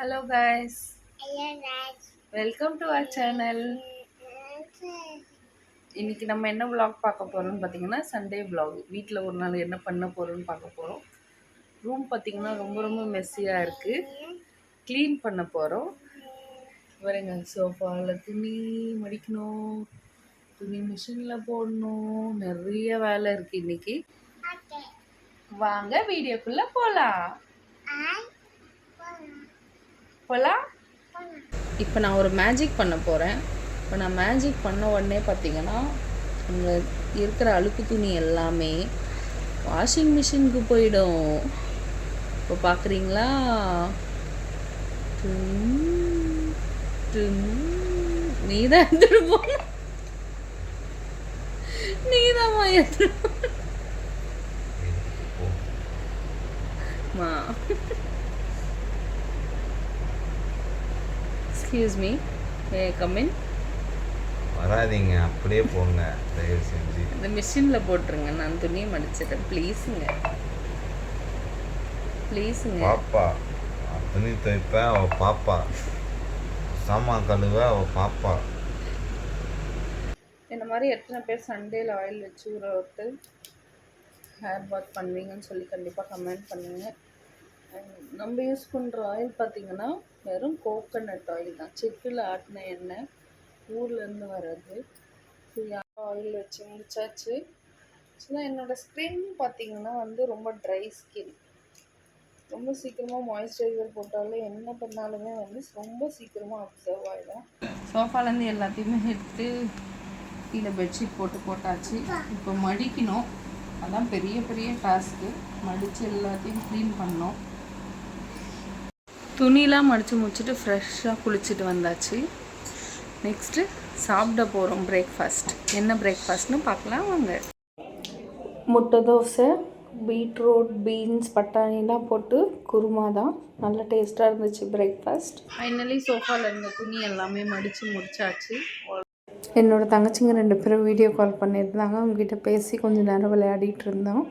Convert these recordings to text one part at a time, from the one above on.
Hello guys, welcome to our channel. இன்னைக்கு நம்ம என்ன vlog பார்க்க போறோம்னு பாத்தீங்கன்னா சண்டே vlog. வீட்ல ஒரு நாள் என்ன பண்ண போறோம்னு பார்க்க போறோம். ரூம் பாத்தீங்கன்னா ரொம்ப மெஸ்ஸியா இருக்கு. க்ளீன் பண்ண போறோம். வரங்க சோஃபால துணி மடிக்கணும். துணி மிஷின்ல போடணும். நிறைய வேலை இருக்கு இன்னைக்கு. வாங்க வீடியோக்குள்ள போலாம். போலாம். இப்போ நான் ஒரு மேஜிக் பண்ண போகிறேன். இப்போ நான் மேஜிக் பண்ண உடனே பார்த்தீங்கன்னா அங்கே இருக்கிற அழுக்கு துணி எல்லாமே வாஷிங் மிஷினுக்கு போயிடும். இப்போ பார்க்குறீங்களா? நீ தான் எடுத்துட்டு போகணும். நீ தான் எடுத்துட்டு மா. Excuse me, May I come in? வராதீங்க, அப்படியே போங்க தயவு செஞ்சு. இந்த மிஷினில் போட்டுருங்க, நான் துணியை மடிச்சிட்டேன். ப்ளீஸுங்க ப்ளீஸுங்க. பாப்பா துணி துவைப்பேன், அவள் பாப்பா சாமான் கழுவ, அவள் பாப்பா. இந்த மாதிரி எத்தனை பேர் சண்டேல ஆயில் வச்சு ஊற விட்டு ஹேர் பாத் பண்ணுவீங்கன்னு சொல்லி கண்டிப்பாக கமெண்ட் பண்ணுங்கள். நம்ம யூஸ் பண்ணுற ஆயில் பார்த்திங்கன்னா வெறும் கோகோனட் ஆயில் தான், செக்கில் ஆட்டின எண்ணெய், ஊர்லேருந்து வர்றது. ஸோ ஆயில் வச்சு முடிச்சாச்சு. ஸோ என்னோடய ஸ்கின் பார்த்திங்கன்னா ரொம்ப ட்ரை ஸ்கின். ரொம்ப சீக்கிரமாக மாய்ஸ்சரைசர் போட்டாலும் என்ன பண்ணாலுமே ரொம்ப சீக்கிரமாக அப்சர்வ் ஆகிடும். சோஃபாலேருந்து எல்லாத்தையுமே எடுத்து கீழே பெட்ஷீட் போட்டாச்சு. இப்போ மடிக்கணும், அதான் பெரிய டாஸ்க்கு. மடித்து எல்லாத்தையும் க்ளீன் பண்ணோம். துணிலாம் மடித்து முடிச்சுட்டு ஃப்ரெஷ்ஷாக குளிச்சுட்டு வந்தாச்சு. நெக்ஸ்ட்டு சாப்பிட போகிறோம் பிரேக்ஃபாஸ்ட். என்ன பிரேக்ஃபாஸ்ட்னு பார்க்கலாம் வாங்க. முட்டை தோசை, பீட்ரூட், பீன்ஸ், பட்டாணிலாம் போட்டு குருமா தான். நல்ல டேஸ்ட்டாக இருந்துச்சு பிரேக்ஃபாஸ்ட். ஃபைனலி சோஃபாவில் இருந்த துணி எல்லாமே மடித்து முடிச்சாச்சு. என்னோடய தங்கச்சிங்க 2 பேரும் வீடியோ கால் பண்ணியிருந்தாங்க. அவங்ககிட்ட பேசி கொஞ்சம் நேரம் விளையாடிட்டு இருந்தோம்.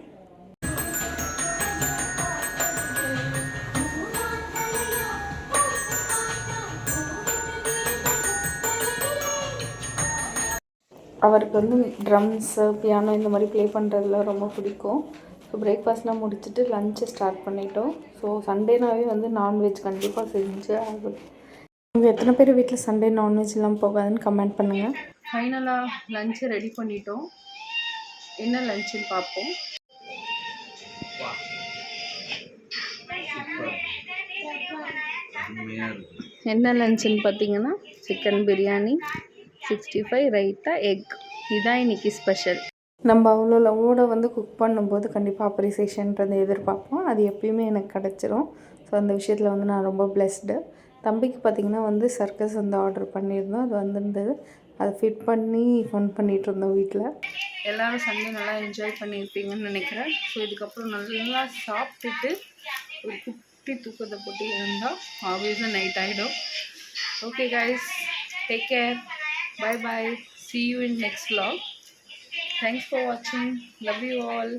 அவருக்கு ட்ரம்ஸு, பியானோ இந்த மாதிரி ப்ளே பண்ணுறதுல ரொம்ப பிடிக்கும். ஸோ பிரேக்ஃபாஸ்ட்லாம் முடிச்சுட்டு லஞ்சை ஸ்டார்ட் பண்ணிட்டோம். ஸோ சண்டேனாவே நான்வெஜ் கண்டிப்பாக செஞ்சு ஆகும். உங்கள் எத்தனை பேர் வீட்டில் சண்டே நான்வெஜ்லாம் போகாதுன்னு கமெண்ட் பண்ணுங்கள். ஃபைனலாக லஞ்சை ரெடி பண்ணிட்டோம். என்ன லஞ்சுன்னு பார்ப்போம். என்ன லஞ்சுன்னு பார்த்தீங்கன்னா சிக்கன் பிரியாணி, 65 ரைத்தா, எக். இதுதான் இன்றைக்கி ஸ்பெஷல். நம்ம அவ்வளோ லவ்வோடு குக் பண்ணும்போது கண்டிப்பாக அப்ரிசியேஷன்றது எதிர்பார்ப்போம். அது எப்பயுமே எனக்கு கிடச்சிரும். ஸோ அந்த விஷயத்தில் நான் ரொம்ப பிளெஸ்டு. தம்பிக்கு பார்த்திங்கன்னா சர்க்கஸ் ஆர்டர் பண்ணியிருந்தோம். அது வந்திருந்தது. அதை ஃபிட் பண்ணி ஃபன் பண்ணிகிட்டு இருந்தோம் வீட்டில். எல்லோரும் சண்டே நல்லா என்ஜாய் பண்ணியிருப்பீங்கன்னு நினைக்கிறேன். ஸோ இதுக்கப்புறம் நல்லா சாப்பிட்டுட்டு ஒரு குட்டி தூக்கத்தை போட்டு இருந்தால் ஆப்வியஸாக நைட் ஆகிடும். Okay guys, take care, bye bye, see you in next vlog. Thanks for watching, love you all.